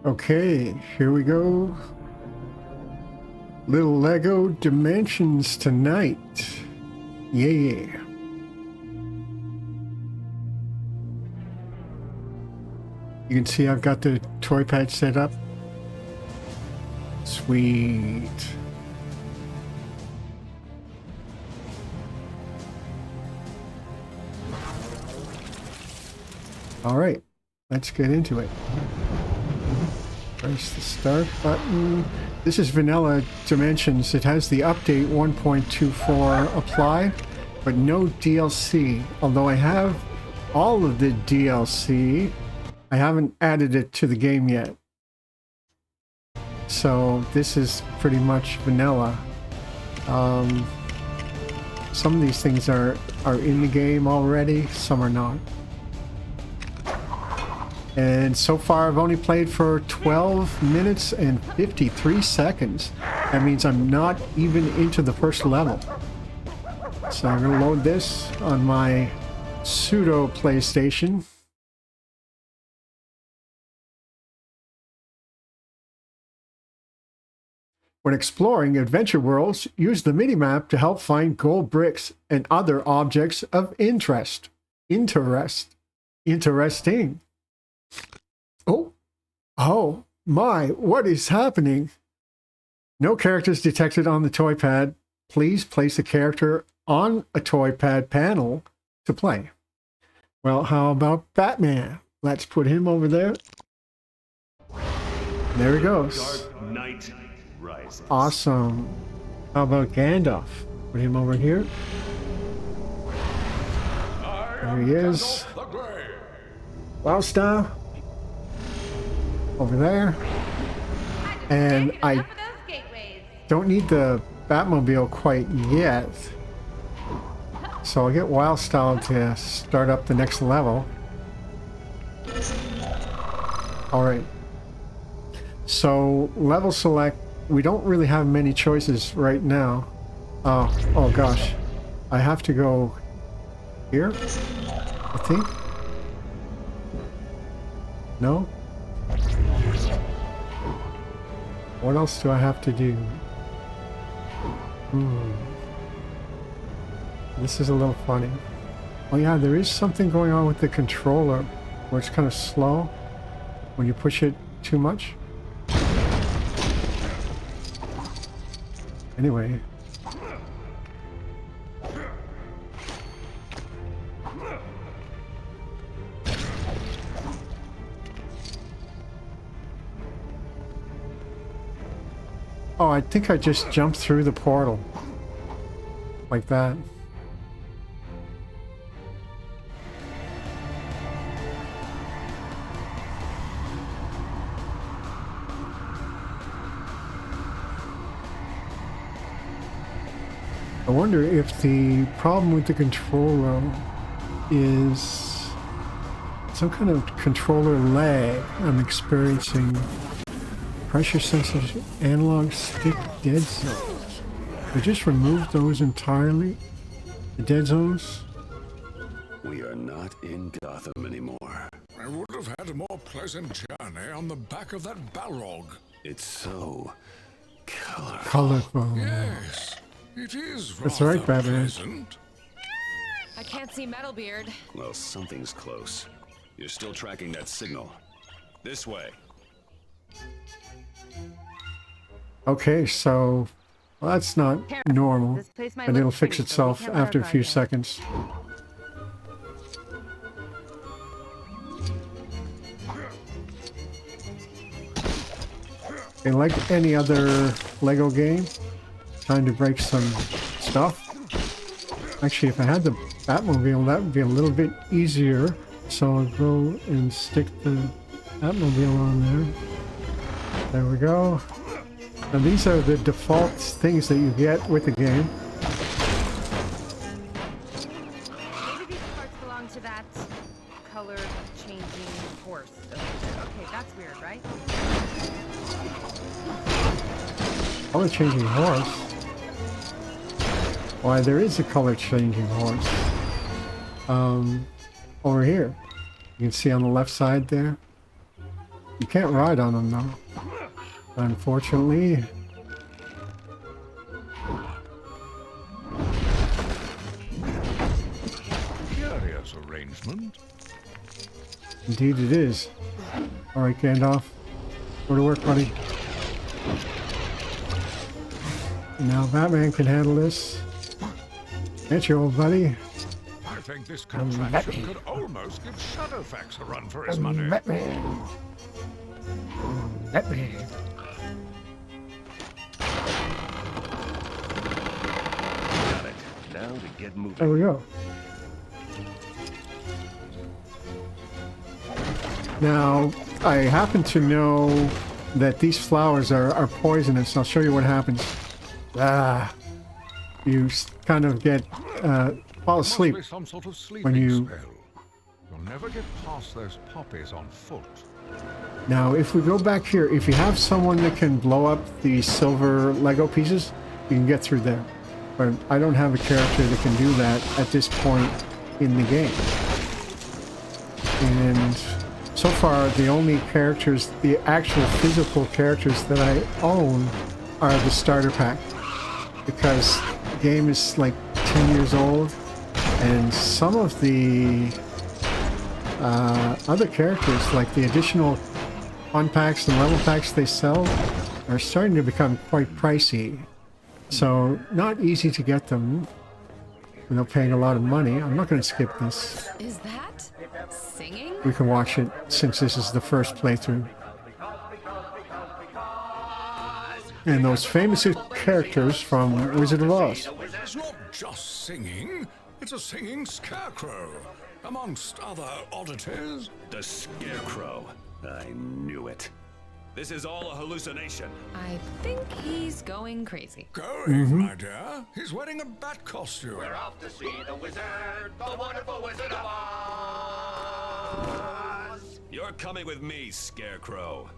Okay, here we go. Little Lego Dimensions tonight. Yeah. You can see I've got the toy pad set up. Sweet. All right, let's get into it. Press the start button. This is Vanilla Dimensions. It has the update 1.24 applied, but no DLC. Although I have all of the DLC, I haven't added it to the game yet. So this is pretty much vanilla. Some of these things are in the game already, some are not. And so far I've only played for 12 minutes and 53 seconds. That means I'm not even into the first level. So I'm going to load this on my pseudo PlayStation. When exploring adventure worlds, use the minimap to help find gold bricks and other objects of interest. Interesting. Oh my, what is happening? No characters detected on the toy pad. Please place a character on a toy pad panel to play. Well, how about Batman? Let's put him over there. There he goes. Dark Knight rises. Awesome. How about Gandalf? Put him over here. There he is. Wowstar. Over there. And I don't need the Batmobile quite yet. So I'll get Wildstyle to start up the next level. Alright. So level select. We don't really have many choices right now. Oh gosh. I have to go here, I think. No? What else do I have to do? This is a little funny. Oh yeah, there is something going on with the controller where it's kind of slow when you push it too much. Anyway. Oh, I think I just jumped through the portal. Like that. I wonder if the problem with the controller is some kind of controller lag I'm experiencing. Pressure sensitive analog stick dead zones. I just removed those entirely. The dead zones. We are not in Gotham anymore. I would have had a more pleasant journey on the back of that Balrog. It's so colorful. Colorful. Yes, it is rather That's right, Batman. pleasant. I can't see Metalbeard. Well, something's close. You're still tracking that signal. This way. Okay, so well, that's not normal, This place might and look it'll fix pretty, but we itself can't after a verify few yet. seconds. And like any other Lego game, time to break some stuff. Actually, if I had the Batmobile, that would be a little bit easier. So I'll go and stick the Batmobile on there. There we go. And these are the default things that you get with the game. Maybe these parts belong to that color-changing horse. Okay, that's weird, right? Color changing horse? Why, there is a color changing horse. Over here. You can see on the left side there. You can't ride on them though, unfortunately. Curious arrangement. Indeed it is. Alright, Gandalf. Go to work, buddy. Now Batman can handle this. Can't you, old buddy? I think this contraption could almost give Shadowfax a run for his money. Batman. Batman. Got it. Now to get moving. There we go. Now, I happen to know that these flowers are poisonous. I'll show you what happens. You kind of get fall asleep Must be some sort of sleeping when you. spell. You'll never get past those poppies on foot. Now, if we go back here, if you have someone that can blow up the silver Lego pieces, you can get through there. But I don't have a character that can do that at this point in the game. And so far, the only characters, the actual physical characters that I own are the starter pack. Because the game is like 10 years old, and some of the other characters, like the additional fun packs and level packs they sell, are starting to become quite pricey. So, not easy to get them without paying a lot of money. I'm not going to skip this. Is that singing? We can watch it since this is the first playthrough. And those famous characters from Wizard of Oz. It's not just singing, it's a singing scarecrow, amongst other oddities. The Scarecrow. I knew it. This is all a hallucination. I think he's going crazy. Going, my dear. He's wearing a bat costume. We're off to see the wizard, the wonderful Wizard of Oz. You're coming with me, Scarecrow.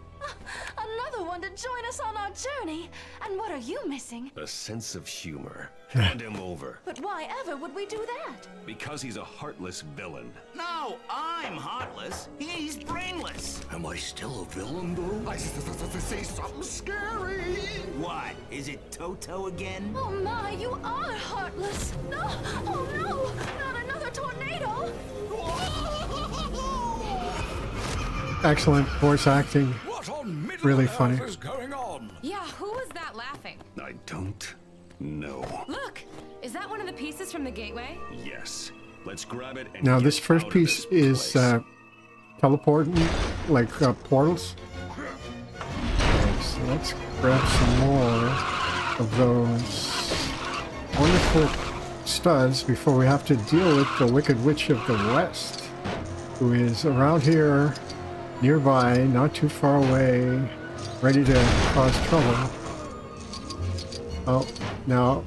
Another one to join us on our journey. And what are you missing? A sense of humor. Hand him over. But why ever would we do that? Because he's a heartless villain. No, I'm heartless. He's brainless. Am I still a villain, though? I say something scary. What? Is it Toto again? Oh my, you are heartless. No, oh no, not another tornado. Excellent voice acting. What on Really Middle funny. Earth is going on? Yeah, who was that laughing? I don't know. Look! Is that one of the pieces from the gateway? Yes. Let's grab it and Now, get this first out of piece this is place. teleporting, like portals. Okay, so let's grab some more of those wonderful studs before we have to deal with the Wicked Witch of the West, who is around here, nearby, not too far away, ready to cause trouble. Oh, now,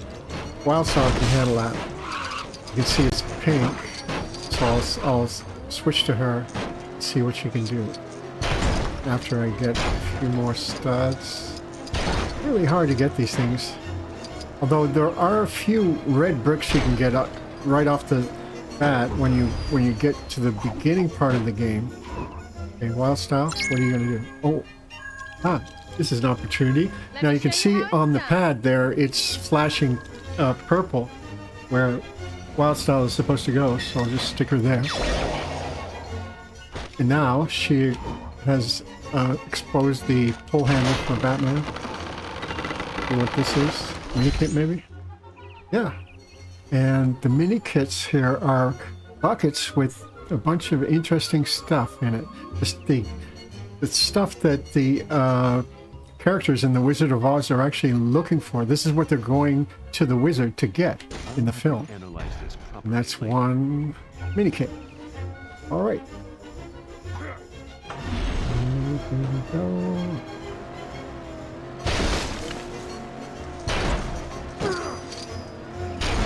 Wildstar can handle that. You can see it's pink, so I'll switch to her, see what she can do. After I get a few more studs. Really hard to get these things. Although there are a few red bricks you can get up right off the bat when you get to the beginning part of the game. Okay, Wildstyle, what are you gonna do? Oh, this is an opportunity. Now you can see on the pad there, it's flashing purple where Wildstyle is supposed to go, so I'll just stick her there. And now she has exposed the pull handle for Batman. See what this is? Mini kit maybe? Yeah. And the mini kits here are buckets with a bunch of interesting stuff in it. Just the stuff that the characters in the Wizard of Oz are actually looking for. This is what they're going to the wizard to get in the film. And that's one mini kit. All right. Here we go.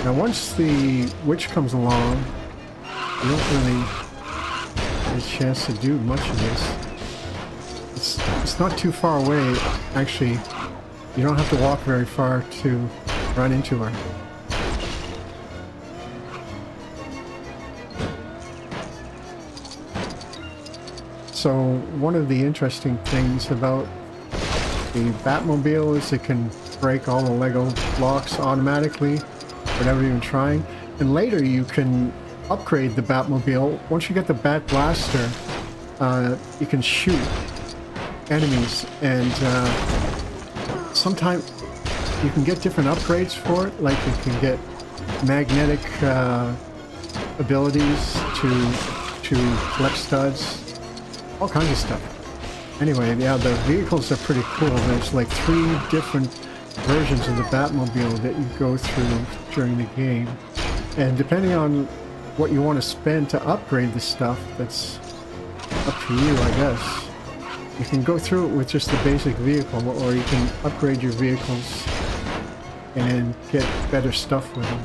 Now, once the witch comes along, you don't really get a chance to do much of this. It's not too far away, actually. You don't have to walk very far to run into her. So one of the interesting things about the Batmobile is it can break all the Lego blocks automatically without even trying. And later you can upgrade the Batmobile. Once you get the Bat Blaster, you can shoot enemies, and sometimes you can get different upgrades for it. Like you can get magnetic abilities to collect studs, all kinds of stuff. Anyway, yeah, the vehicles are pretty cool. There's like 3 different versions of the Batmobile that you go through during the game. And depending on what you want to spend to upgrade the stuff, that's up to you, I guess. You can go through it with just the basic vehicle, or you can upgrade your vehicles and get better stuff with them.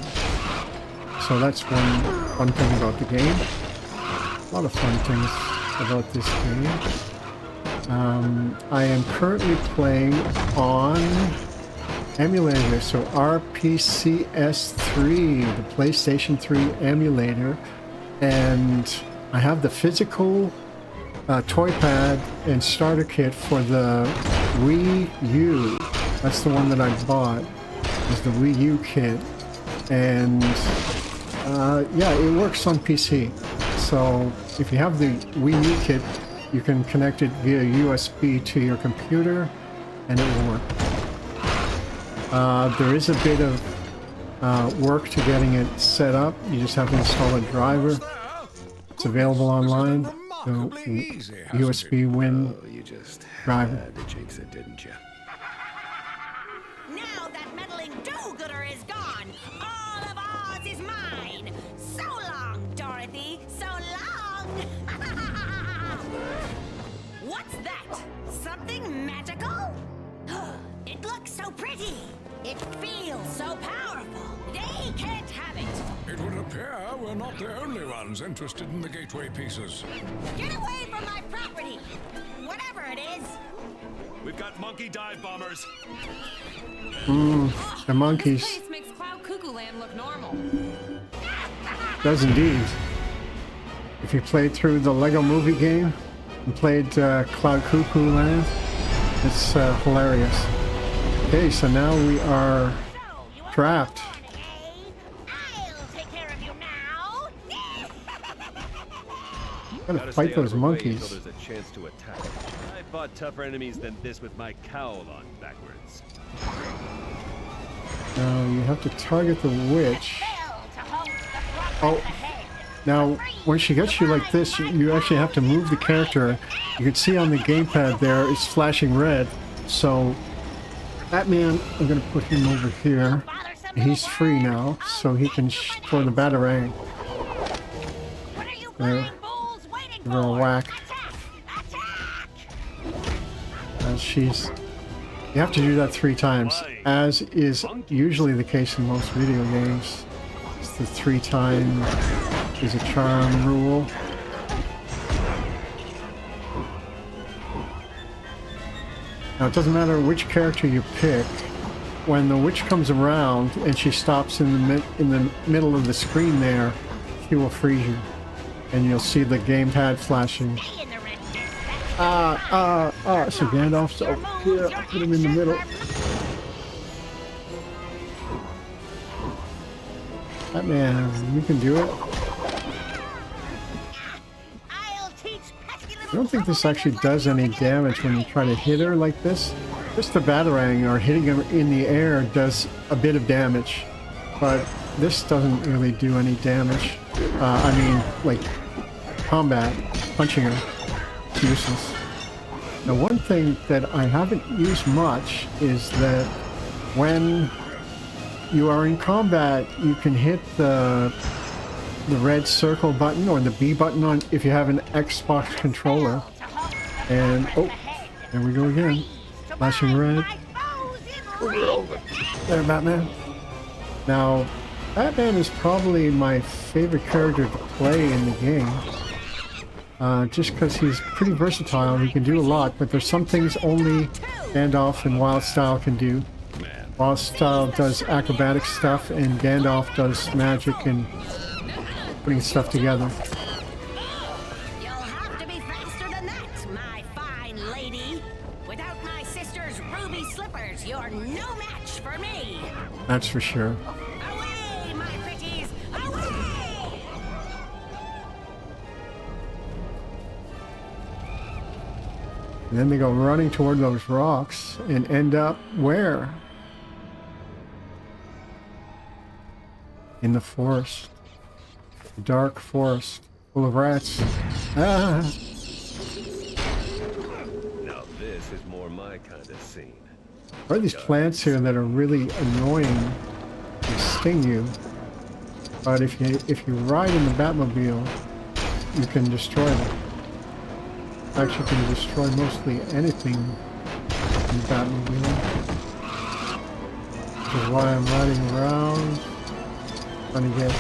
So that's one thing about the game. A lot of fun things about this game. I am currently playing on emulator, so RPCS3, the PlayStation 3 emulator, and I have the physical toy pad and starter kit for the Wii U. That's the one that I bought, is the Wii U kit, and yeah, it works on PC. So if you have the Wii U kit, you can connect it via USB to your computer, and it will work. There is a bit of work to getting it set up. You just have to install a driver. It's available online. So USB Win You just driver. had to jinx it, didn't you? Now that meddling do-gooder is gone, all of Oz is mine. So long, Dorothy. So long. What's that? Something magical? It looks so pretty. It feels so powerful. They can't have it. It would appear we're not the only ones interested in the gateway pieces. Get away from my property. Whatever it is. We've got monkey dive bombers. The monkeys. This place makes Cloud Cuckoo Land look normal. Does indeed. If you played through the Lego Movie game and played Cloud Cuckoo Land, it's hilarious. Okay, so now we are trapped. I'll take care of you now. Gotta fight those monkeys. Until there's a chance to attack. I fought tougher enemies than this with my cowl on backwards. Now you have to target the witch. Oh, now when she gets you like this, you actually have to move the character. You can see on the gamepad there, it's flashing red. So Batman, I'm gonna put him over here. He's free now, so he can throw the batarang. There. Give her a whack. She's... You have to do that 3 times, as is usually the case in most video games. It's the 3 time is a charm rule. Now it doesn't matter which character you pick. When the witch comes around and she stops in the middle of the screen there, she will freeze you, and you'll see the gamepad flashing. So Gandalf's over here. I'll put him in the middle. Batman, you can do it. I don't think this actually does any damage when you try to hit her like this. Just the batarang or hitting her in the air does a bit of damage, but this doesn't really do any damage. I mean, like combat, punching her, it's useless. Now, one thing that I haven't used much is that when you are in combat, you can hit the red circle button or the B button on if you have an Xbox controller. And oh, there we go again. Flashing red. There, Batman. Now, Batman is probably my favorite character to play in the game. Just because he's pretty versatile, he can do a lot, but there's some things only Gandalf and Wild Style can do. Wild Style does acrobatic stuff, and Gandalf does magic and putting stuff together. You'll have to be faster than that. That's for sure. Away, my pretties! Away! And then they go running toward those rocks and end up where? In the forest. Dark forest. Full of rats. Ah! Now this is more my kind of scene. There are these plants here that are really annoying. They sting you. But if you ride in the Batmobile, you can destroy them. Actually, you can destroy mostly anything in the Batmobile. Which is why I'm riding around, trying to get...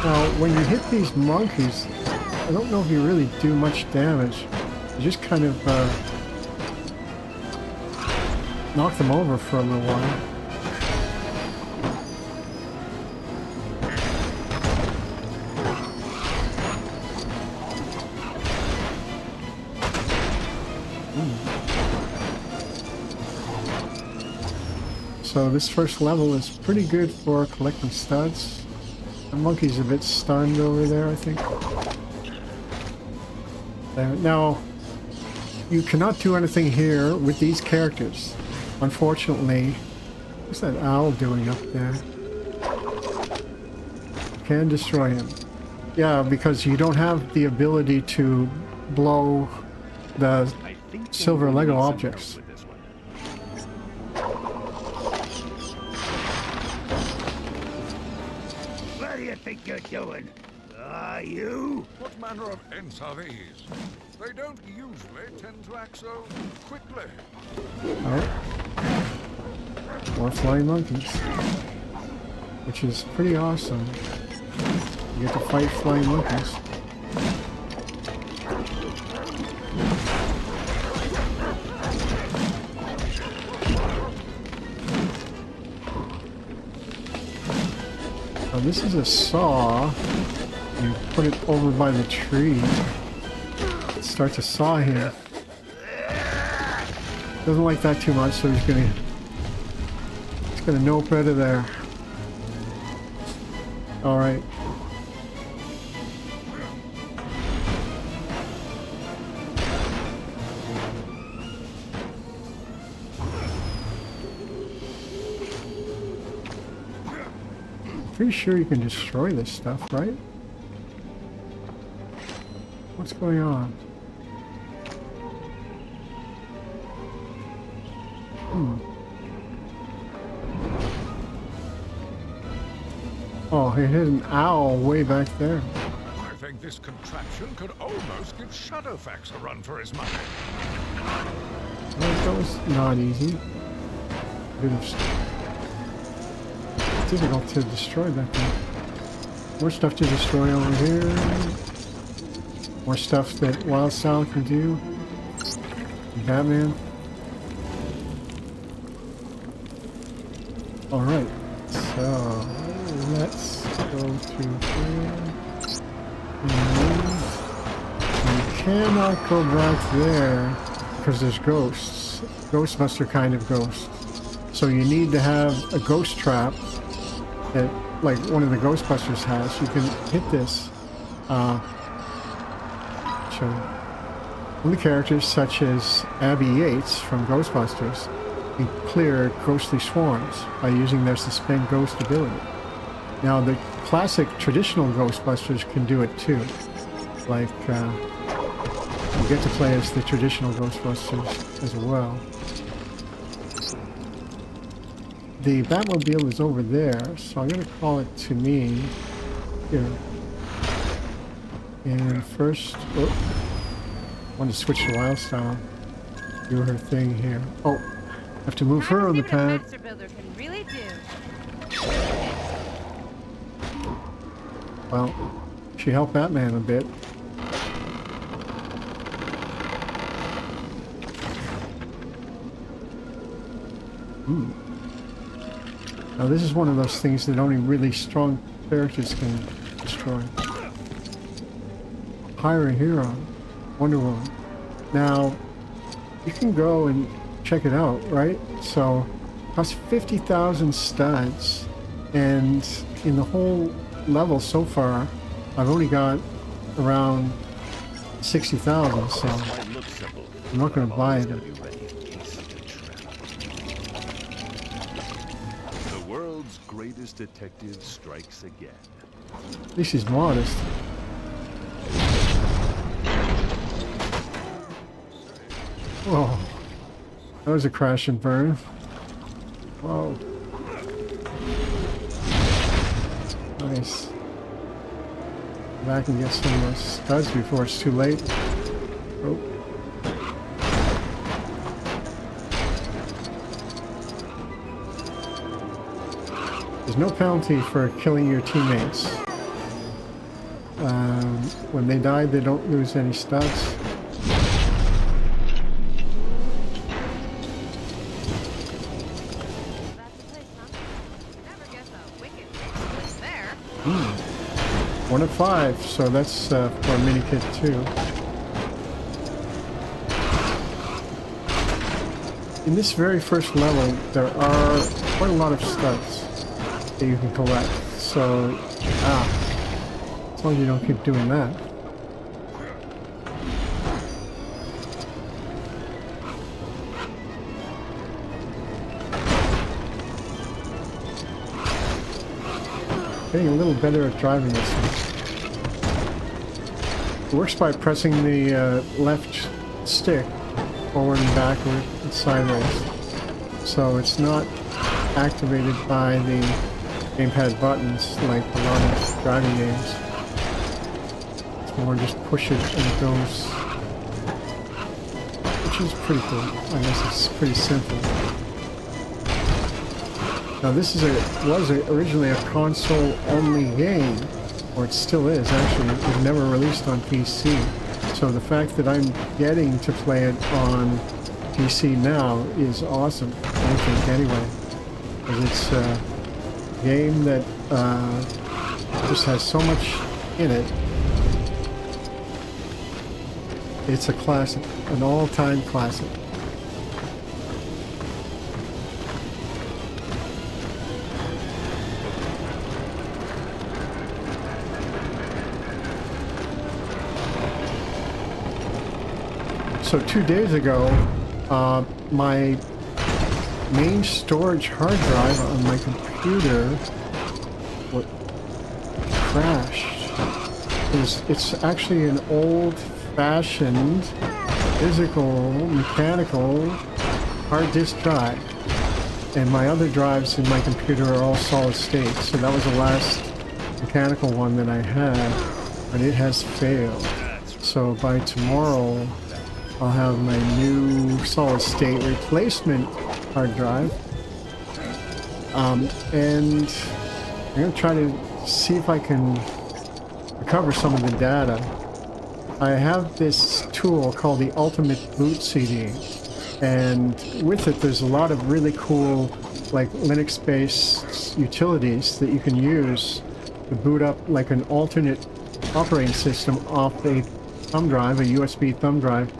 Now, when you hit these monkeys, I don't know if you really do much damage. You just kind of knock them over for a little while. So this first level is pretty good for collecting studs. The monkey's a bit stunned over there, I think. Now, you cannot do anything here with these characters. Unfortunately, what's that owl doing up there? Can destroy him. Yeah, because you don't have the ability to blow the silver Lego objects. What do you think you're doing? You? What manner of ents are these? They don't usually tend to act so quickly. Alright. More flying monkeys. Which is pretty awesome. You get to fight flying monkeys. Now this is a saw. You put it over by the tree. It starts to saw him. Doesn't like that too much, so he's gonna nope out of there. Alright. Pretty sure you can destroy this stuff, right? What's going on? Oh, he hit an owl way back there. I think this contraption could almost give Shadowfax a run for his money. Well, that was not easy. Difficult to destroy that thing. More stuff to destroy over here. More stuff that Wild Style can do. Batman. Alright, so let's go through here. You cannot go back there because there's ghosts. Ghostbuster kind of ghosts. So you need to have a ghost trap that, like one of the Ghostbusters has. You can hit this. One of the characters, such as Abby Yates from Ghostbusters, can clear ghostly swarms by using their suspend ghost ability. Now, the classic traditional Ghostbusters can do it too. Like, you get to play as the traditional Ghostbusters as well. The Batmobile is over there, so I'm going to call it to me here. And first, I want to switch to Wild Style. Do her thing here. Oh, I have to move her on the pad. Master Builder can really do. Well, she helped Batman a bit. Now this is one of those things that only really strong characters can destroy. Hire a hero. Wonder Woman. Now, you can go and check it out, right? So, it costs 50,000 studs, and in the whole level so far, I've only got around 60,000, so Might look simple. I'm not going to buy it. Gotta be ready in case of a trap. The world's greatest detective strikes again. At least he's modest. Whoa. That was a crash and burn. Whoa. Nice. Go back and get some of those studs before it's too late. Oh. There's no penalty for killing your teammates. When they die, they don't lose any studs. That's the place, huh? Never guess a wicked place there. 1 of 5, so that's for a mini kit too. In this very first level, there are quite a lot of studs that you can collect. So, as long as you don't keep doing that. Getting a little better at driving this one. It works by pressing the left stick forward and backward and sideways. So it's not activated by the gamepad buttons like a lot of driving games. It's more just push it and it goes. Which is pretty cool. I guess it's pretty simple. Now this is was originally a console-only game, or it still is actually. It was never released on PC. So the fact that I'm getting to play it on PC now is awesome, I think, anyway. Because it's a game that just has so much in it. It's a classic, an all-time classic. So 2 days ago, my main storage hard drive on my computer crashed. It's actually an old-fashioned physical, mechanical hard disk drive. And my other drives in my computer are all solid state. So that was the last mechanical one that I had, but it has failed. So by tomorrow, I'll have my new solid state replacement hard drive. And I'm going to try to see if I can recover some of the data. I have this tool called the Ultimate Boot CD. And with it, there's a lot of really cool, like Linux-based utilities that you can use to boot up like an alternate operating system off a thumb drive, a USB thumb drive,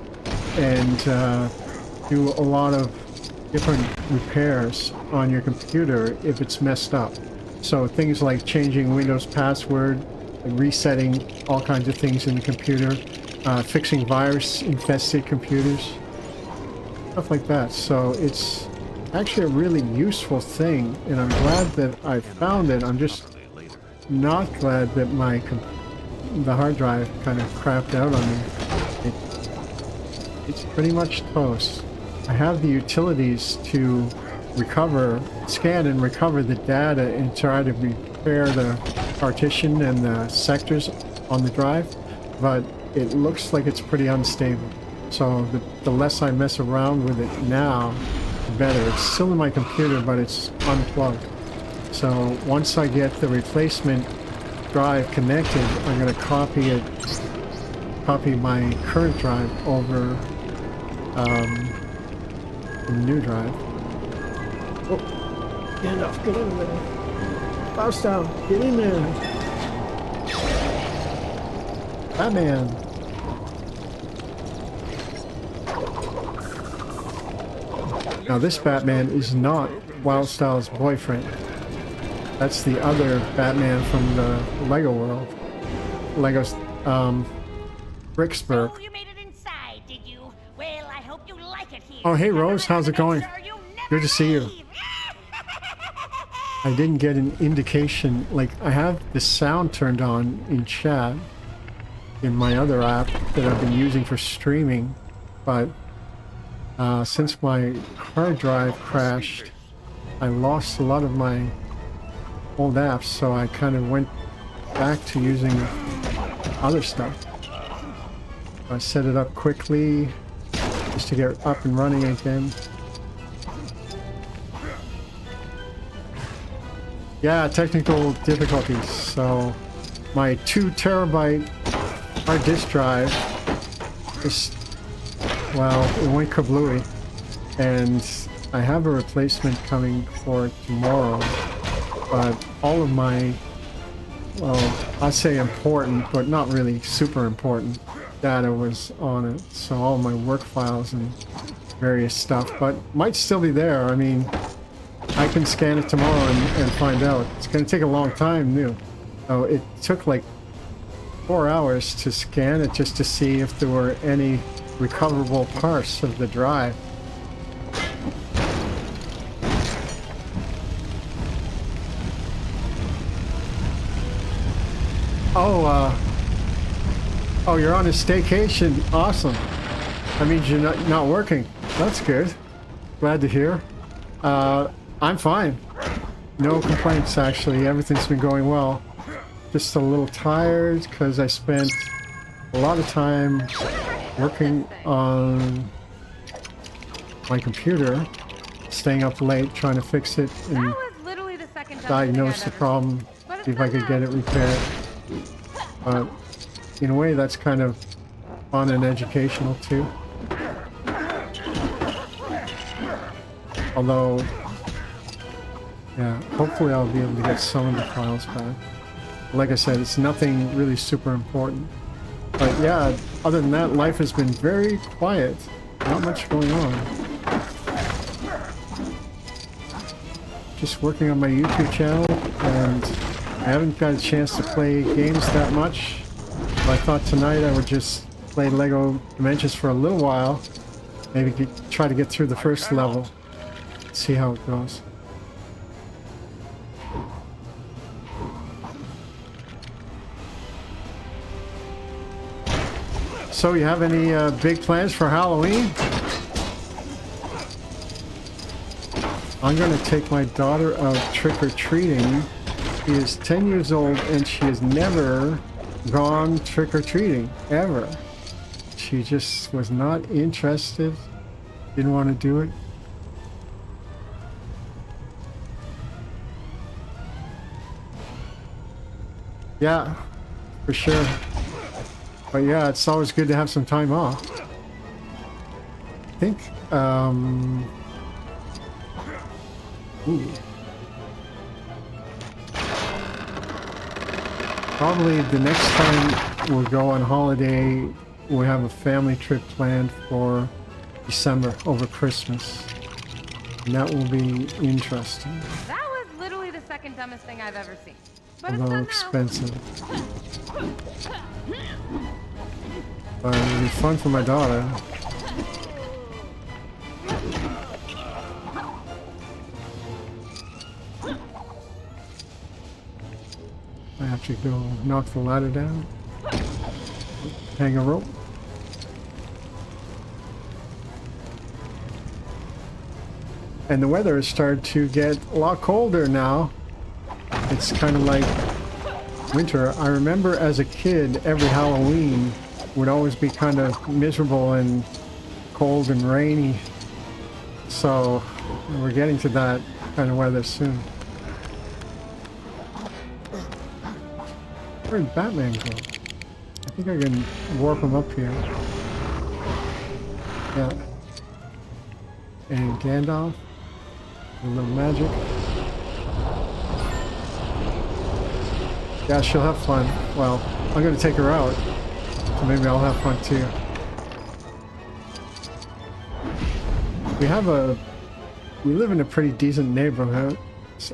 and do a lot of different repairs on your computer if it's messed up. So things like changing Windows password, resetting all kinds of things in the computer, fixing virus-infested computers, stuff like that. So it's actually a really useful thing, and I'm glad that I found it. I'm just not glad that the hard drive kind of crapped out on me. It's pretty much toast. I have the utilities to scan and recover the data and try to repair the partition and the sectors on the drive, but it looks like it's pretty unstable. So the less I mess around with it now, the better. It's still in my computer, but it's unplugged. So once I get the replacement drive connected, I'm going to copy my current drive over the new drive. Oh, Gandalf, get in there. Mouse down, get in there. Batman. Now this Batman is not Wildstyle's boyfriend. That's the other Batman from the Lego world. Lego's, Bricksburg. Oh, you made it inside, did you? Well, I hope you like it here. Oh, hey Rose, how's it going? Good to see you. I didn't get an indication, like I have the sound turned on in chat in my other app that I've been using for streaming, but since my hard drive crashed, I lost a lot of my old apps, so I kind of went back to using other stuff. I set it up quickly just to get up and running again. Yeah, technical difficulties. So my 2 terabyte hard disk drive just, well, it went kablooey, and I have a replacement coming for tomorrow, but all of my, well, I'd say important, but not really super important data was on it. So all my work files and various stuff, but might still be there. I mean, I can scan it tomorrow and find out. It's going to take a long time, new. Oh, it took like 4 hours to scan it just to see if there were any recoverable parts of the drive. Oh, you're on a staycation. Awesome. That means you're not working. That's good. Glad to hear. I'm fine. No complaints, actually. Everything's been going well. Just a little tired because I spent a lot of time working on my computer, staying up late trying to fix it and diagnose the problem, see if I could get it repaired. But in a way, that's kind of fun and educational too. Although, yeah, hopefully I'll be able to get some of the files back. Like I said, it's nothing really super important. But yeah, other than that, life has been very quiet. Not much going on. Just working on my YouTube channel, and I haven't got a chance to play games that much. But I thought tonight I would just play Lego Dimensions for a little while. Maybe try to get through the first level. See how it goes. So you have any big plans for Halloween? I'm going to take my daughter out trick-or-treating. She is 10 years old and she has never gone trick-or-treating, ever. She just was not interested, didn't want to do it. Yeah, for sure. But yeah, it's always good to have some time off. I think, ooh. Probably the next time we'll go on holiday, we'll have a family trip planned for December over Christmas. And that will be interesting. That was literally the second dumbest thing I've ever seen. But Although it's expensive. But it'll be fun for my daughter. I have to go knock the ladder down. Hang a rope. And the weather has started to get a lot colder now. It's kind of like winter. I remember as a kid, every Halloween would always be kind of miserable and cold and rainy. So we're getting to that kind of weather soon. Where did Batman go? I think I can warp him up here. Yeah. And Gandalf. A little magic. Yeah, she'll have fun. Well, I'm gonna take her out, so maybe I'll have fun too. We have a we live in a pretty decent neighborhood,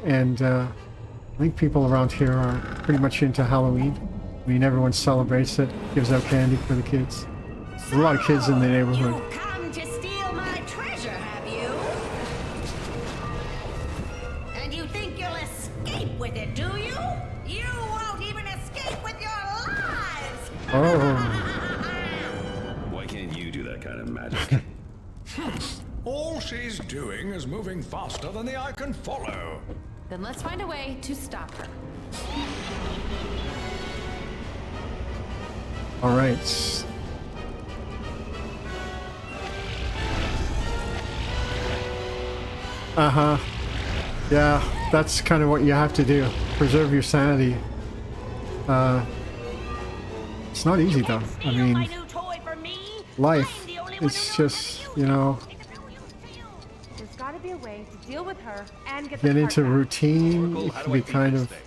and I think people around here are pretty much into Halloween. I mean, everyone celebrates it, gives out candy for the kids. There's a lot of kids in the neighborhood. You come to steal my treasure, have you? And you think you'll escape with it, do you? You won't even escape with your lives! Oh. Why can't you do that kind of magic? All she's doing is moving faster than the eye can follow. Then let's find a way to stop her. All right. Uh-huh. Yeah, that's kind of what you have to do. Preserve your sanity. It's not easy though. I mean, life, it's just, you know, There's got to be a way to deal with her and get get the into cart back. routine. It How can do I be beat kind this of thing?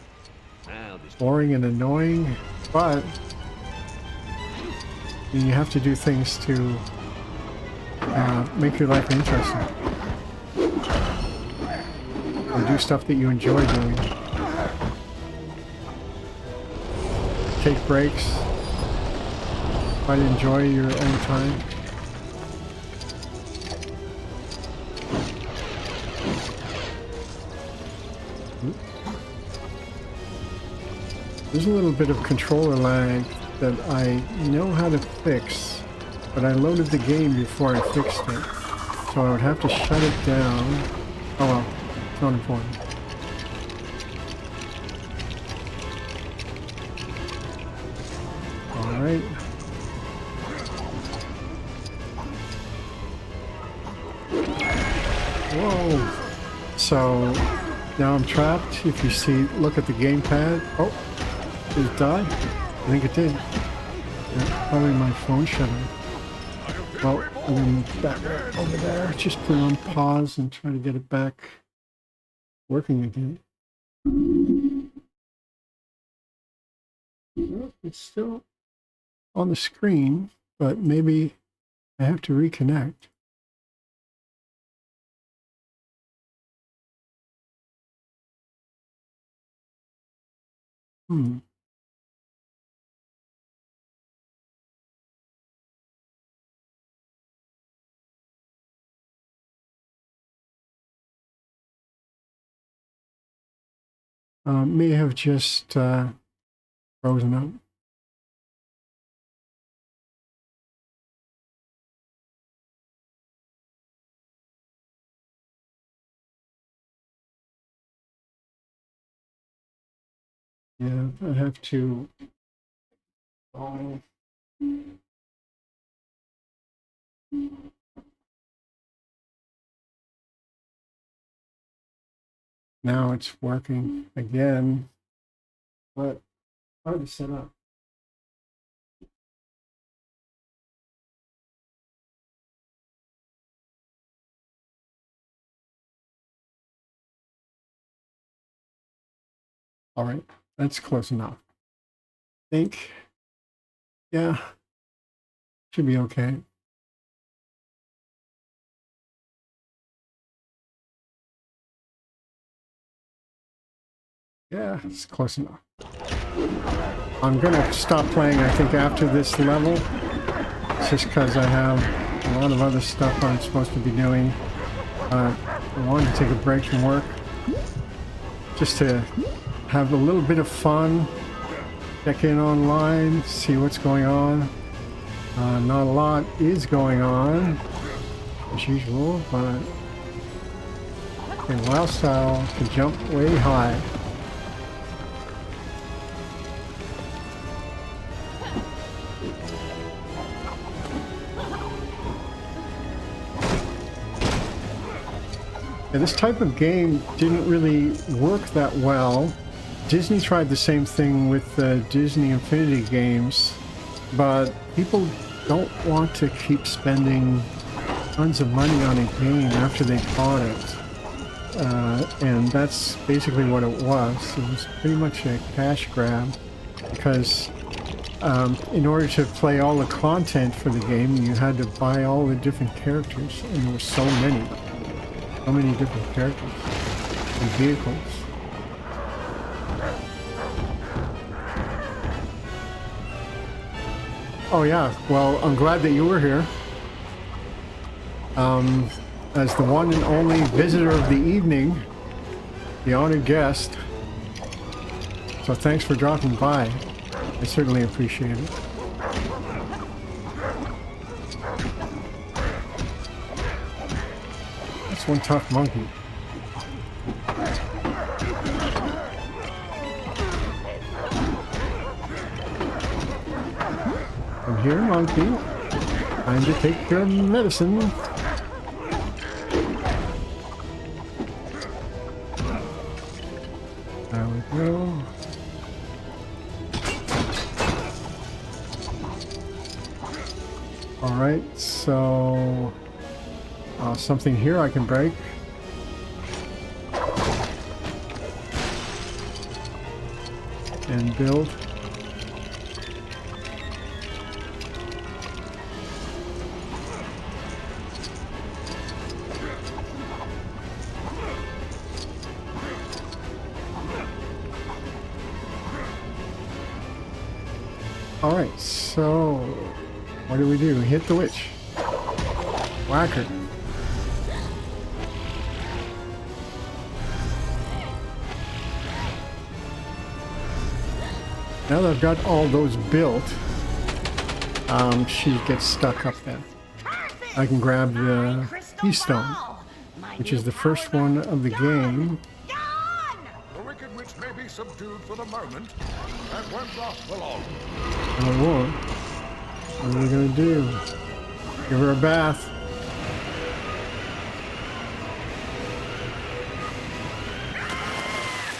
Now this boring and annoying, but you have to do things to make your life interesting. Or do stuff that you enjoy doing. Take breaks. Try to enjoy your own time. There's a little bit of controller lag that I know how to fix, but I loaded the game before I fixed it. So I would have to shut it down. Oh well, it's not important. Alright. Whoa! So now I'm trapped. If you see, look at the gamepad. Oh, did it die? I think it did. Yeah, probably my phone shut off. Well, I'm gonna move back over there. Just put it on pause and try to get it back working again. Well, it's still on the screen, but maybe I have to reconnect. May have just frozen up. Yeah, I have to. Now it's working again, but hard to set up. All right, that's close enough. I think, yeah, should be okay. Yeah, it's close enough. I'm gonna stop playing, I think, after this level. It's just because I have a lot of other stuff I'm supposed to be doing. I wanted to take a break from work, just to have a little bit of fun, check in online, see what's going on. Not a lot is going on, as usual, but Wild Style can jump way high. Yeah, this type of game didn't really work that well. Disney tried the same thing with the Disney Infinity games, but people don't want to keep spending tons of money on a game after they bought it. And that's basically what it was. It was pretty much a cash grab, because in order to play all the content for the game, you had to buy all the different characters, and there were so many. So many different characters and vehicles. Oh yeah, well, I'm glad that you were here. As the one and only visitor of the evening, the honored guest. So thanks for dropping by. I certainly appreciate it. That's one tough monkey. I'm here, monkey. Time to take your medicine. There we go. Alright, so something here I can break. And build. Alright, so what do? Hit the witch. Whack her. Now that I've got all those built, she gets stuck up there. I can grab the keystone, which is the first one of the game. The wicked witch may be subdued for the moment. That won't last for long. I won't. What are we gonna do? Give her a bath.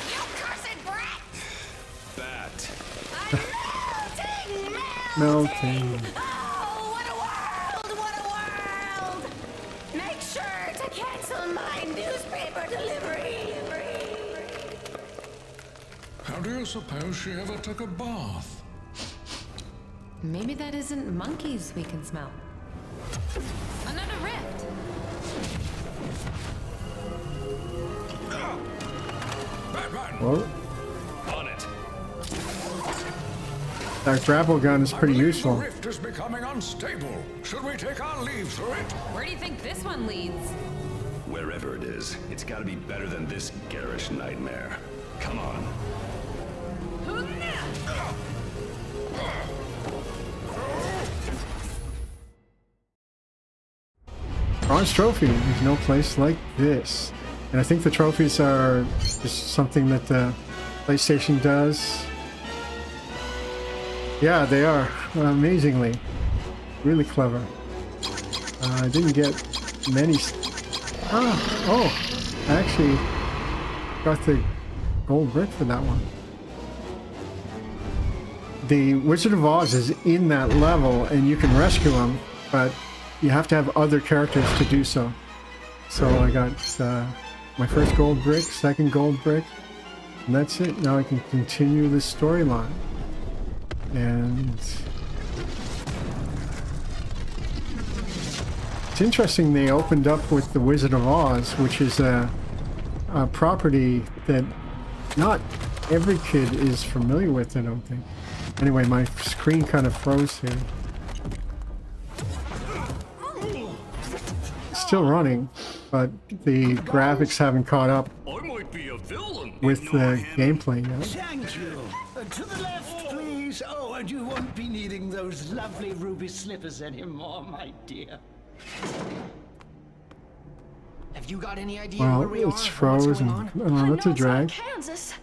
You cursed brat! Bat. Melting. Oh, what a world! Make sure to cancel my newspaper delivery. How do you suppose she ever took a bath? Maybe that isn't monkeys we can smell. Another rift. Batman! Whoa. On it. That grapple gun is pretty I believe useful. The rift is becoming unstable. Should we take our leave through it? Where do you think this one leads? Wherever it is, it's gotta be better than this garish nightmare. Come on. Bronze trophy. There's no place like this. And I think the trophies are just something that the PlayStation does. Yeah, they are. Amazingly. Really clever. I didn't get many... Oh! I actually got the gold brick for that one. The Wizard of Oz is in that level and you can rescue him, but you have to have other characters to do so. So I got my first gold brick, second gold brick, and that's it. Now I can continue the storyline. And it's interesting they opened up with the Wizard of Oz, which is a property that not every kid is familiar with, I don't think. Anyway, my screen kind of froze here. Still running, but the graphics haven't caught up I might be a villain. with the gameplay yet. Thank you. To the left, please. Oh, and you won't be needing those lovely ruby slippers anymore, my dear. Have you got any idea Well, where we are? it's or what's frozen. going on? That's a drag. Kansas.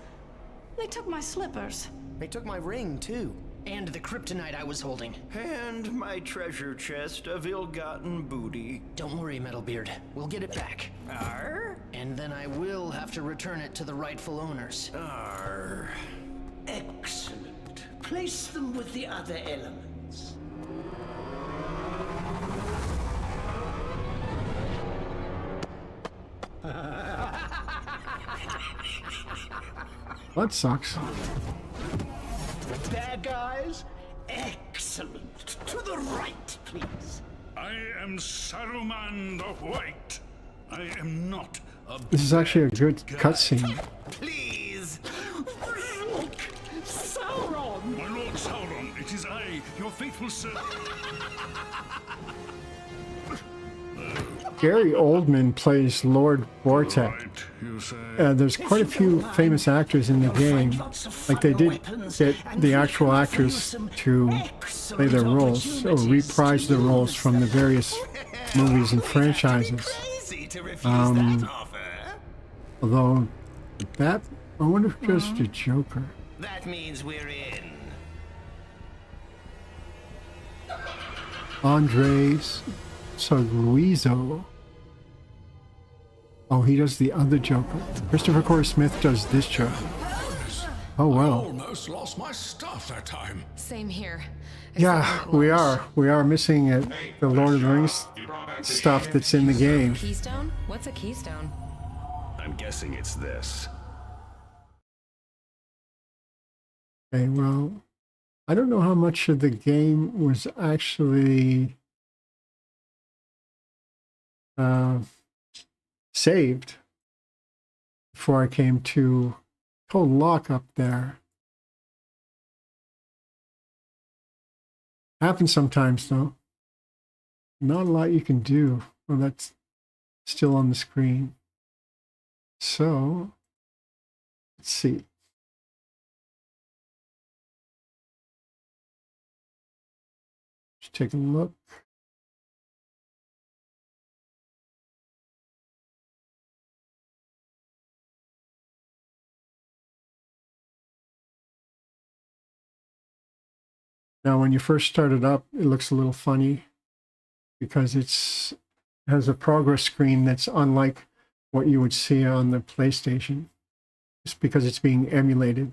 They took my slippers. They took my ring too, and the kryptonite I was holding. And my treasure chest of ill-gotten booty. Don't worry, Metalbeard. We'll get it back. Arr? And then I will have to return it to the rightful owners. Arr. Excellent. Place them with the other elements. That sucks. Bad guys? Excellent. To the right, please. I am Saruman the White. I am not a This is actually a good cutscene. Please. Sauron! My Lord Sauron, it is I, your faithful servant. Gary Oldman plays Lord Vortek. Right, you say. There's quite a few famous actors in the game. Like they did get the actual actors to play their roles or reprise their roles from the various movies and franchises. Crazy to refuse that offer. Although that, I wonder if just the Joker. That means we're in. Andres Soguizo. Oh, he does the other Joker. Christopher Corey Smith does this Joker. Oh, I wow. almost lost my stuff that time. Same here. Yeah, we are. We are missing it. The Lord of the Rings stuff that's in the game. Keystone? What's a keystone? I'm guessing it's this. Okay, well, I don't know how much of the game was actually saved before I came to total lock up there. Happens sometimes though. Not a lot you can do. Well, that's still on the screen. So, let's see. Just take a look. Now, when you first start it up, it looks a little funny because it has a progress screen that's unlike what you would see on the PlayStation. Just because it's being emulated.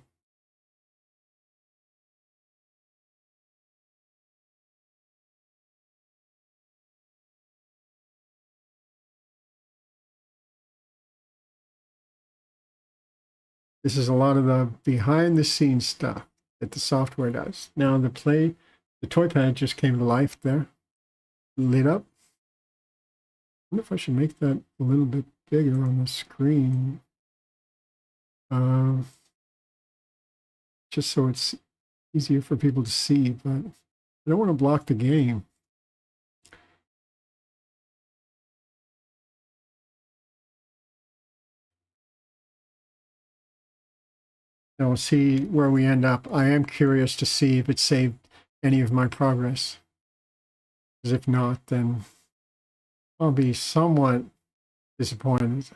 This is a lot of the behind the scenes stuff that the software does. Now the toy pad just came to life there. Lit up. I wonder if I should make that a little bit bigger on the screen. Just so it's easier for people to see, but I don't want to block the game. Now we'll see where we end up. I am curious to see if it saved any of my progress. Because if not, then I'll be somewhat disappointed.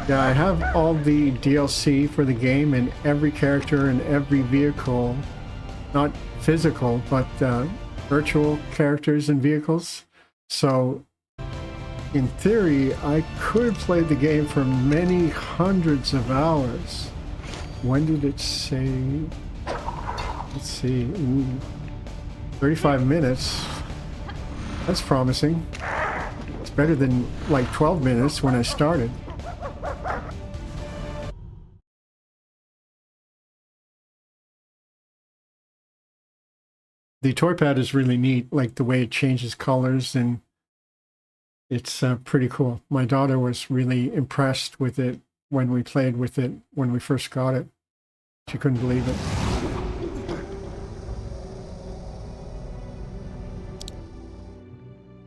Yeah, I have all the DLC for the game and every character and every vehicle. Not physical, but virtual characters and vehicles. So, in theory, I could have played the game for many hundreds of hours. When did it save? Let's see. Ooh, 35 minutes. That's promising. It's better than like 12 minutes when I started. The toy pad is really neat, like the way it changes colors, and it's pretty cool. My daughter was really impressed with it when we played with it when we first got it. She couldn't believe it.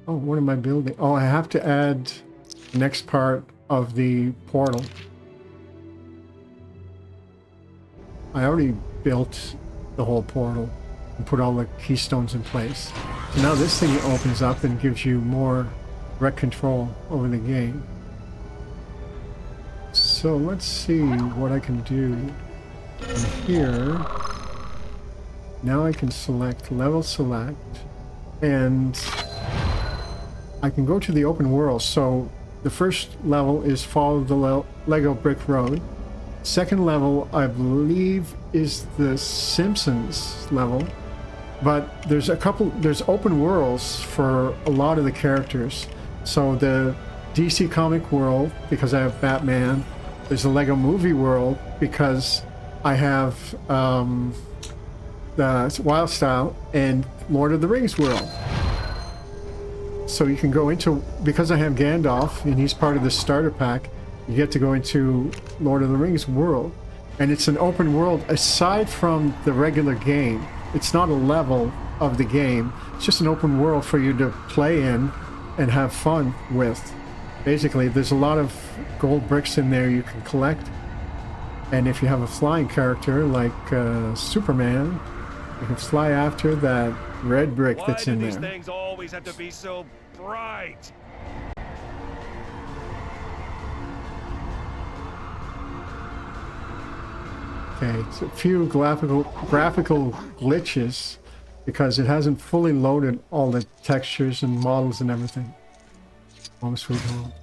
Oh, what am I building? Oh, I have to add the next part of the portal. I already built the whole portal and put all the keystones in place. So now this thing opens up and gives you more direct control over the game. So let's see what I can do. And here, now I can select level select, and I can go to the open world. So the first level is follow the Lego brick road. second level, I believe, is the Simpsons level. But there's open worlds for a lot of the characters. So the DC comic world, because I have Batman. There's the Lego movie world, because I have the Wild Style and Lord of the Rings world. So you can go into, because I have Gandalf and he's part of the starter pack, you get to go into Lord of the Rings world. And it's an open world aside from the regular game. It's not a level of the game. It's just an open world for you to play in and have fun with. Basically, there's a lot of gold bricks in there you can collect. And if you have a flying character like Superman, you can fly after that red brick that's in there. Why do these things always have to be so bright? Okay, it's a few graphical glitches because it hasn't fully loaded all the textures and models and everything. Home sweet home.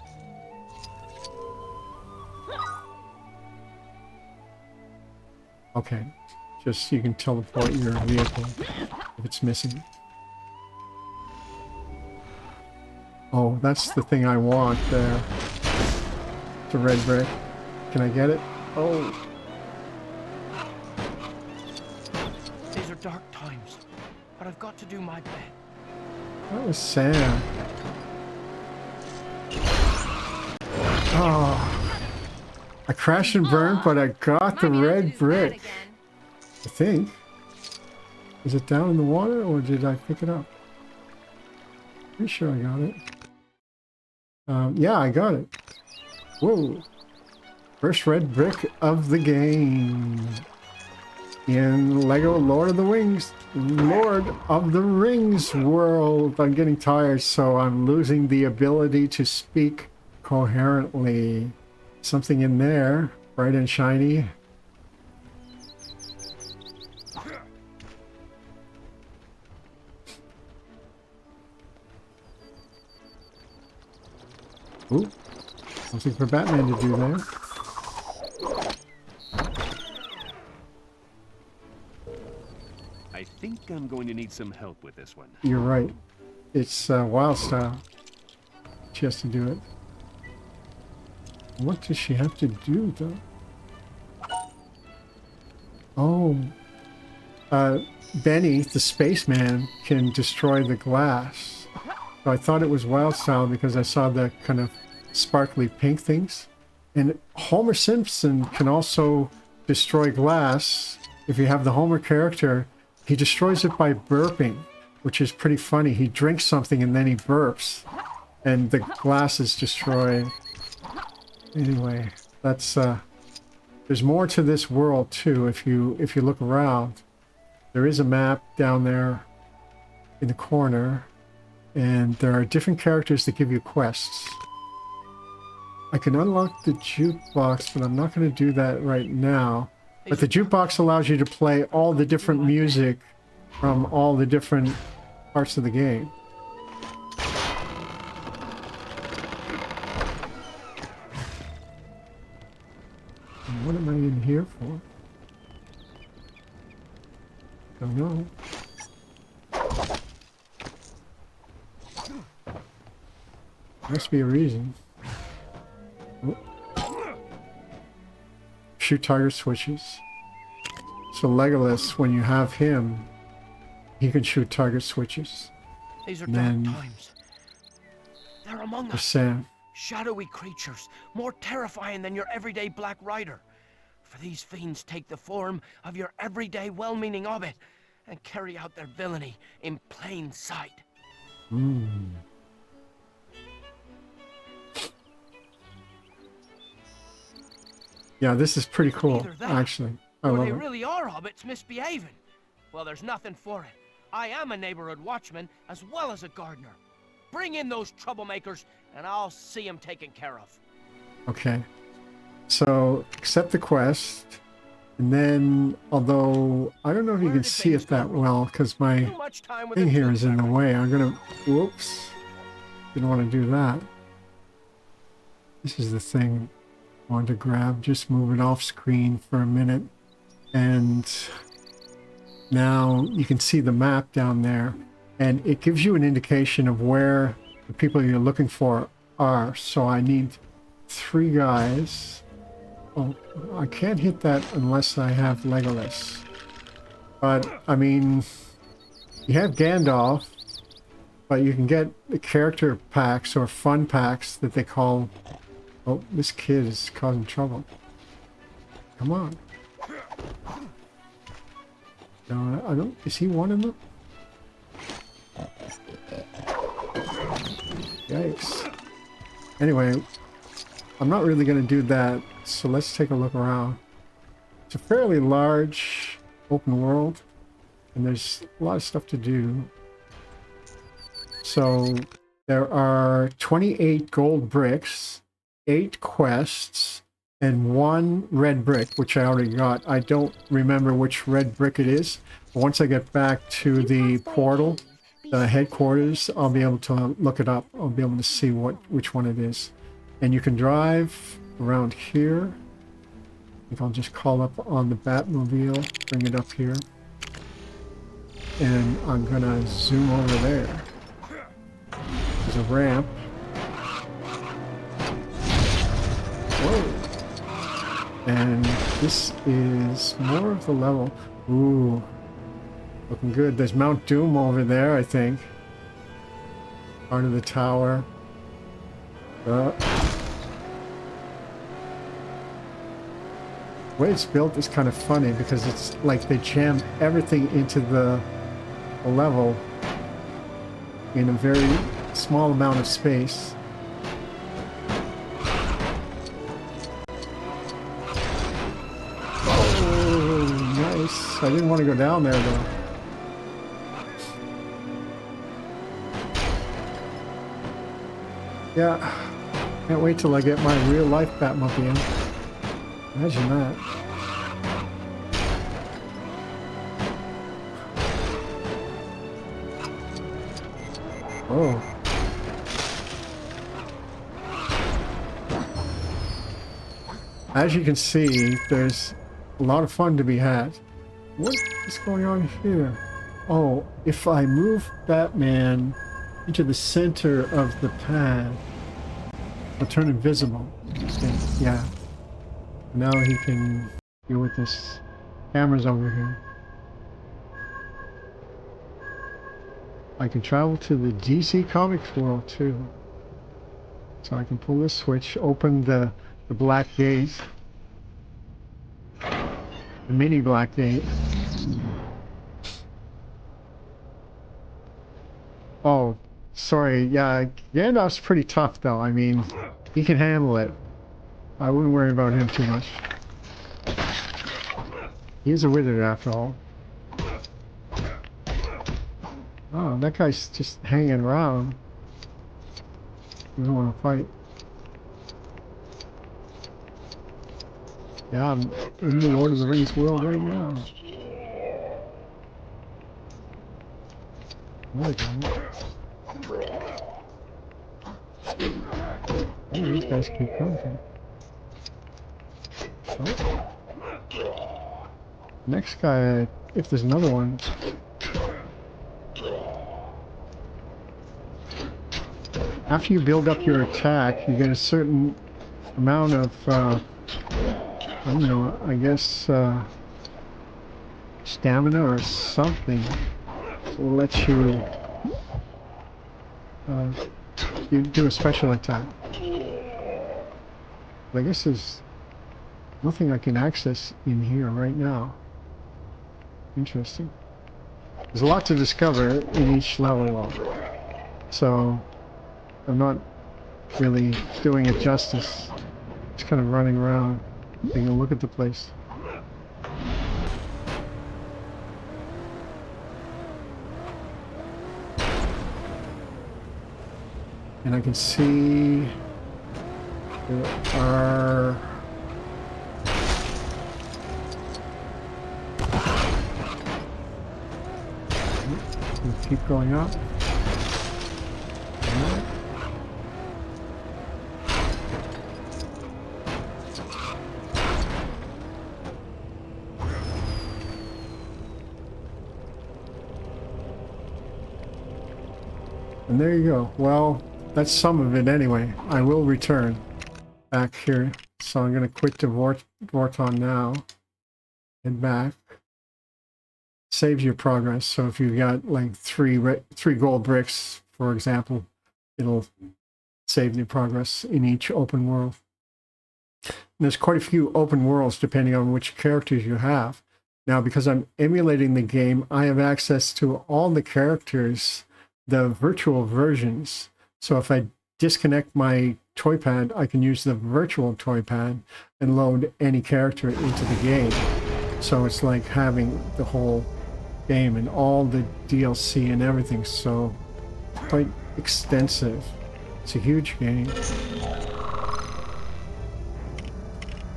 Okay, just you can teleport your vehicle if it's missing. Oh, that's the thing I want there. It's a red brick. Can I get it? Oh. These are dark times, but I've got to do my bit. That was Sam. Oh. I crashed and burned, but I got the red brick. I think. Is it down in the water, or did I pick it up? Pretty sure I got it. Yeah, I got it. Whoa. First red brick of the game. In Lego Lord of the Rings world. I'm getting tired, so I'm losing the ability to speak coherently. Something in there, bright and shiny. Ooh, something for Batman to do there. I think I'm going to need some help with this one. You're right. It's Wild Style. She has to do it. What does she have to do, though? Oh. Benny, the spaceman, can destroy the glass. So I thought it was Wild Style because I saw the kind of sparkly pink things. And Homer Simpson can also destroy glass. If you have the Homer character, he destroys it by burping, which is pretty funny. He drinks something and then he burps. And the glass is destroyed. Anyway, that's there's more to this world too. If you look around, there is a map down there in the corner, and there are different characters that give you quests. I can unlock the jukebox, but I'm not going to do that right now. But the jukebox allows you to play all the different music from all the different parts of the game. And what am I in here for? Don't know. Must be a reason. Oh. Shoot target switches. So Legolas, when you have him, he can shoot target switches. These are dark times. They're among us. Sam. Shadowy creatures, more terrifying than your everyday Black Rider. For these fiends take the form of your everyday well-meaning hobbit and carry out their villainy in plain sight. Yeah, this is pretty cool, actually. I love Or they it. really are hobbits misbehaving. Well, there's nothing for it. I am a neighborhood watchman as well as a gardener. Bring in those troublemakers, and I'll see them taken care of. Okay. So, accept the quest. And then, although, I don't know if you can see it that well, because my thing here is in the way. I'm going to... Whoops. Didn't want to do that. This is the thing. Want to grab, just move it off screen for a minute. And now you can see the map down there. And it gives you an indication of where the people you're looking for are. So I need 3 guys. Oh, I can't hit that unless I have Legolas. But, I mean, you have Gandalf, but you can get the character packs or fun packs that they call... Oh, this kid is causing trouble. Come on. No, I don't... Is he one of them? Yikes. Anyway, I'm not really going to do that, so let's take a look around. It's a fairly large open world, and there's a lot of stuff to do. So, there are 28 gold bricks, 8 quests, and 1 red brick, which I already got. I don't remember which red brick it is. But once I get back to the portal, the headquarters, I'll be able to look it up. I'll be able to see which one it is. And you can drive around here. I think I'll just call up on the Batmobile, bring it up here. And I'm gonna zoom over there. There's a ramp. Whoa. And this is more of the level. Ooh. Looking good. There's Mount Doom over there, I think. Part of the tower. The way it's built is kind of funny because it's like they jam everything into the level in a very small amount of space. Oh, nice. I didn't want to go down there though. Yeah, can't wait till I get my real life Batmobile. Imagine that. Oh. As you can see, there's a lot of fun to be had. What is going on here? Oh, if I move Batman into the center of the pad, I'll turn invisible. Okay, yeah. Now he can deal with this. Camera's over here. I can travel to the DC Comics world too. So I can pull this switch, open the black gate. The mini black gate. Oh, sorry, yeah, Gandalf's pretty tough though. I mean, he can handle it. I wouldn't worry about him too much. He's a wizard after all. Oh, that guy's just hanging around. He doesn't want to fight. Yeah, I'm in the Lord of the Rings world right now. There we go. Oh, these guys keep coming. Oh. Next guy, if there's another one. After you build up your attack, you get a certain amount of, I don't know, I guess, stamina or something. Will let you, you do a special attack. But I guess there's nothing I can access in here right now. Interesting. There's a lot to discover in each level, so I'm not really doing it justice. Just kind of running around, taking a look at the place. And I can see there are keep going up. And there you go. Well, that's some of it anyway. I will return back here. So I'm going to quit to Vorton now. Head back. Saves your progress. So if you got like three gold bricks, for example, it'll save the progress in each open world. And there's quite a few open worlds depending on which characters you have. Now, because I'm emulating the game, I have access to all the characters, the virtual versions. So if I disconnect my toy pad, I can use the virtual toy pad and load any character into the game. So it's like having the whole game and all the DLC and everything. So quite extensive. It's a huge game.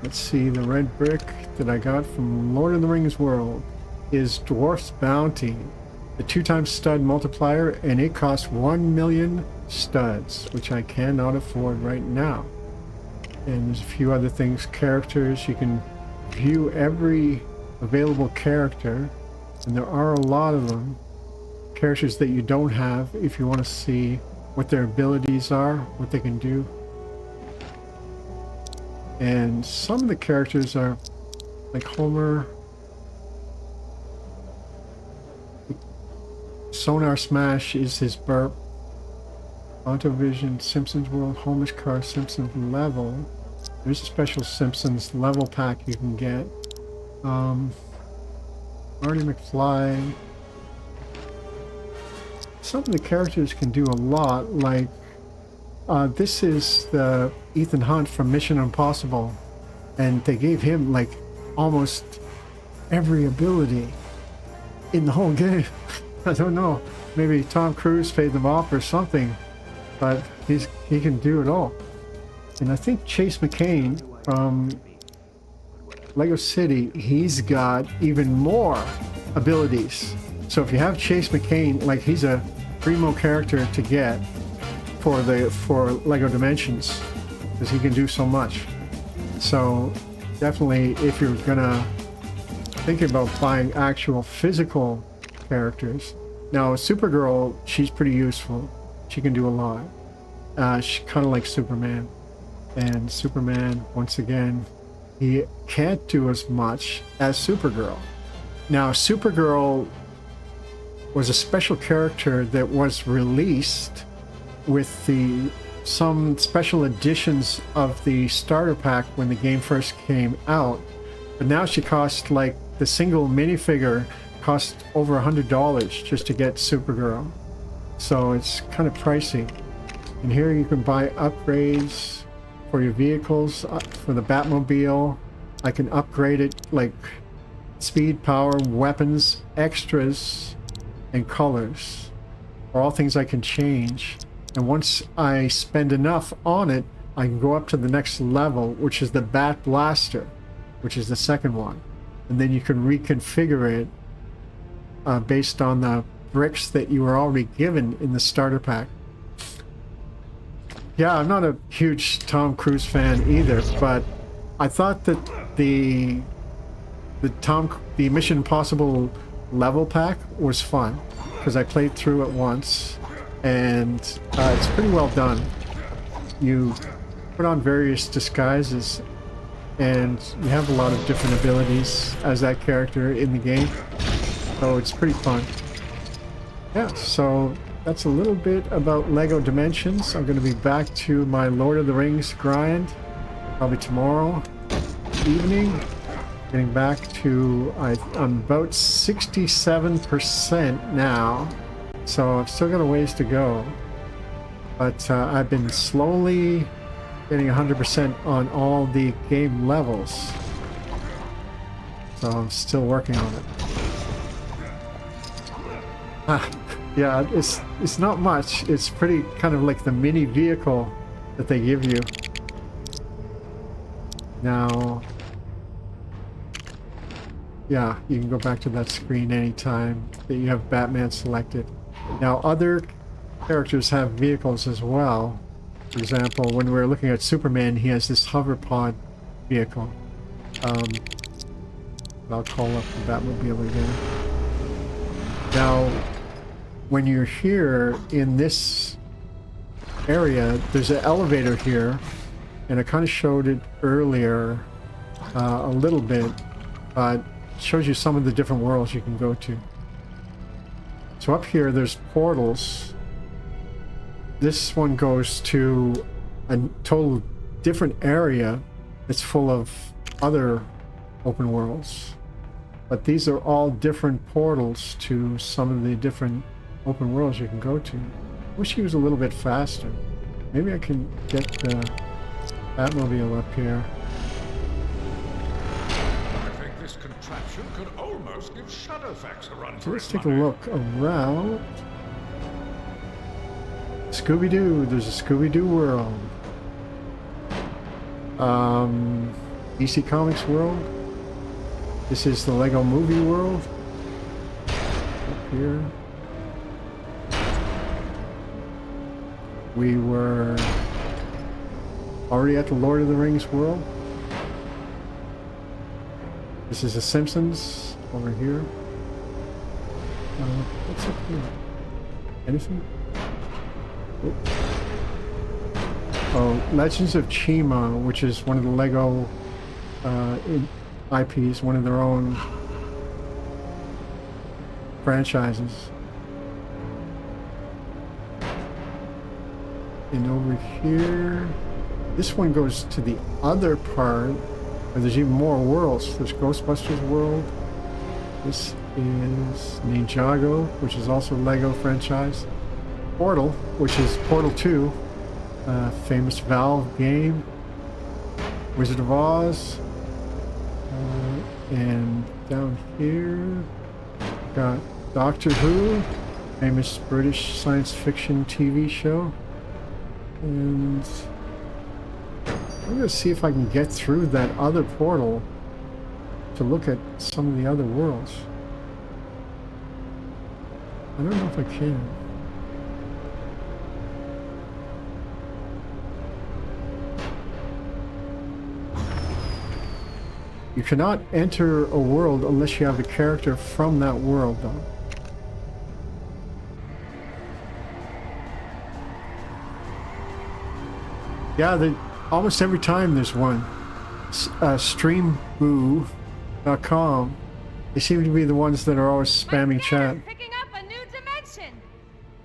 Let's see, the red brick that I got from Lord of the Rings World is Dwarf's Bounty, the 2x stud multiplier, and it costs 1 million studs, which I cannot afford right now. And there's a few other things, characters. You can view every available character, and there are a lot of them. Characters that you don't have if you want to see what their abilities are, what they can do. And some of the characters are like Homer. Sonar Smash is his burp. Autovision, Simpsons World, Homer's Car, Simpsons Level. There's a special Simpsons level pack you can get. Marty McFly. Some of the characters can do a lot, like this is the Ethan Hunt from Mission Impossible, and they gave him like almost every ability in the whole game. I don't know, maybe Tom Cruise paid them off or something, but he can do it all. And I think Chase McCain from Lego City, he's got even more abilities. So if you have Chase McCain, like he's a primo character to get for Lego Dimensions, because he can do so much. So definitely, if you're gonna think about buying actual physical characters. Now Supergirl, she's pretty useful. She can do a lot. She's kind of like Superman. And Superman, once again, he can't do as much as Supergirl. Now Supergirl was a special character that was released with some special editions of the starter pack when the game first came out, but now she costs, like, the single minifigure costs over $100 just to get Supergirl, so it's kind of pricey. And here you can buy upgrades for your vehicles. For the Batmobile, I can upgrade it, like speed, power, weapons, extras, and colors are all things I can change. And once I spend enough on it, I can go up to the next level, which is the Bat Blaster, which is the second one. And then you can reconfigure it based on the bricks that you were already given in the starter pack. Yeah, I'm not a huge Tom Cruise fan either, but I thought that the Mission Impossible level pack was fun, because I played through it once. And it's pretty well done. You put on various disguises and you have a lot of different abilities as that character in the game, so it's pretty fun. Yeah, so that's a little bit about Lego Dimensions. I'm going to be back to my Lord of the Rings grind probably tomorrow evening. Getting back to, I'm about 67% now. So I've still got a ways to go, but I've been slowly getting 100% on all the game levels. So I'm still working on it. Yeah, it's not much. It's pretty kind of like the mini vehicle that they give you. Now, yeah, you can go back to that screen anytime that you have Batman selected. Now, other characters have vehicles as well. For example, when we're looking at Superman, he has this hover pod vehicle. I'll call up the Batmobile again. Now, when you're here in this area, there's an elevator here, and I kind of showed it earlier a little bit, but it shows you some of the different worlds you can go to. So up here, there's portals. This one goes to a total different area that's full of other open worlds. But these are all different portals to some of the different open worlds you can go to. Wish he was a little bit faster. Maybe I can get the Batmobile up here. I think this contraption could almost give Shadowfax a run So for let's its take a money. look around. Scooby-Doo, there's a Scooby-Doo world. DC Comics world. This is the Lego Movie world. Up here. We were already at the Lord of the Rings world. This is the Simpsons over here. What's up here? Anything? Oh, Legends of Chima, which is one of the Lego IPs, one of their own franchises. And over here, this one goes to the other part where there's even more worlds. There's Ghostbusters world. This is Ninjago, which is also a Lego franchise. Portal, which is Portal 2, famous Valve game. Wizard of Oz. And down here, we've got Doctor Who, famous British science fiction TV show. And I'm going to see if I can get through that other portal to look at some of the other worlds. I don't know if I can. You cannot enter a world unless you have a character from that world, though. Yeah, almost every time there's one. Streamboo.com. They seem to be the ones that are always spamming chat. Picking up a new dimension.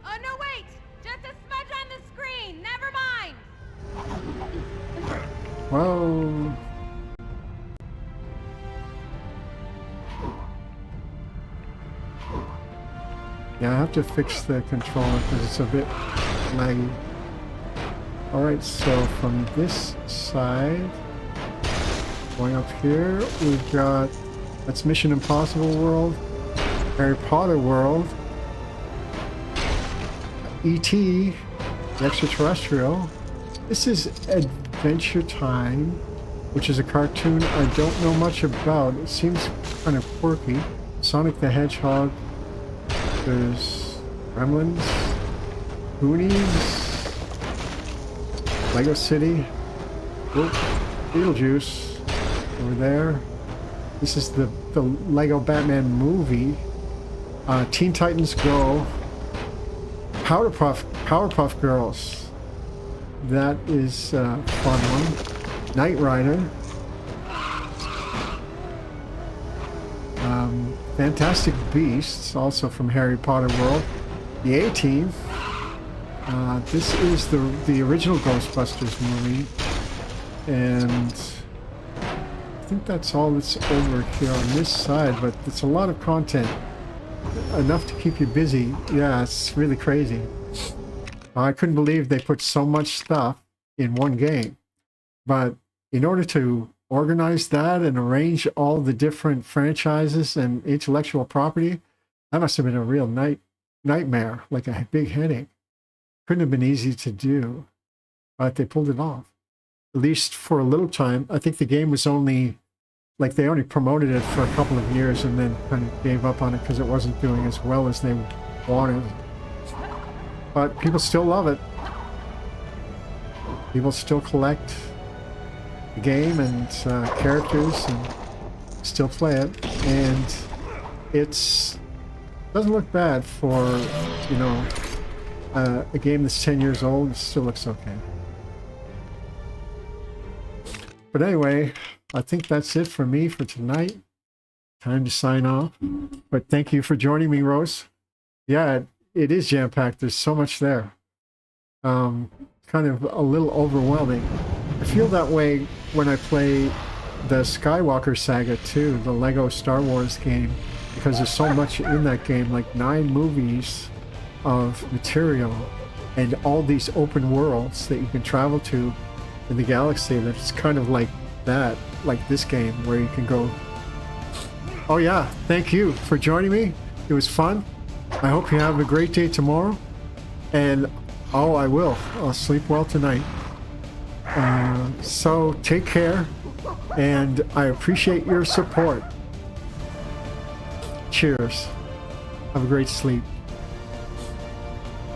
Oh no, wait! Just a smudge on the screen. Never mind. Whoa. Yeah, I have to fix the controller because it's a bit laggy. Alright, so from this side, going up here, we've got, that's Mission Impossible World, Harry Potter World, E.T., the Extraterrestrial. This is Adventure Time, which is a cartoon I don't know much about. It seems kind of quirky. Sonic the Hedgehog. There's Gremlins, Goonies, Lego City, Beetlejuice over there. This is the Lego Batman movie. Teen Titans Go, Powerpuff Girls. That is a fun one. Knight Rider. Fantastic Beasts, also from Harry Potter World. The A-Team. This is the original Ghostbusters movie. And I think that's all that's over here on this side, but it's a lot of content. Enough to keep you busy. Yeah, it's really crazy. I couldn't believe they put so much stuff in one game. But in order to organize that and arrange all the different franchises and intellectual property, that must have been a real nightmare, like a big headache. Couldn't have been easy to do, but they pulled it off. At least for a little time. I think the game was only, like they only promoted it for a couple of years and then kind of gave up on it because it wasn't doing as well as they wanted. But people still love it. People still collect the game and characters and still play it, and it's doesn't look bad for you know, a game that's 10 years old, it still looks okay. But anyway, I think that's it for me for tonight. Time to sign off. But thank you for joining me, Rose. Yeah, it is jam-packed. There's so much there. Kind of a little overwhelming. I feel that way when I play the Skywalker Saga too, the Lego Star Wars game, because there's so much in that game, like 9 movies of material and all these open worlds that you can travel to in the galaxy. That's kind of like that, like this game where you can go. Oh yeah, thank you for joining me. It was fun. I hope you have a great day tomorrow. And oh, I will. I'll sleep well tonight. So take care, and I appreciate your support. Cheers. Have a great sleep.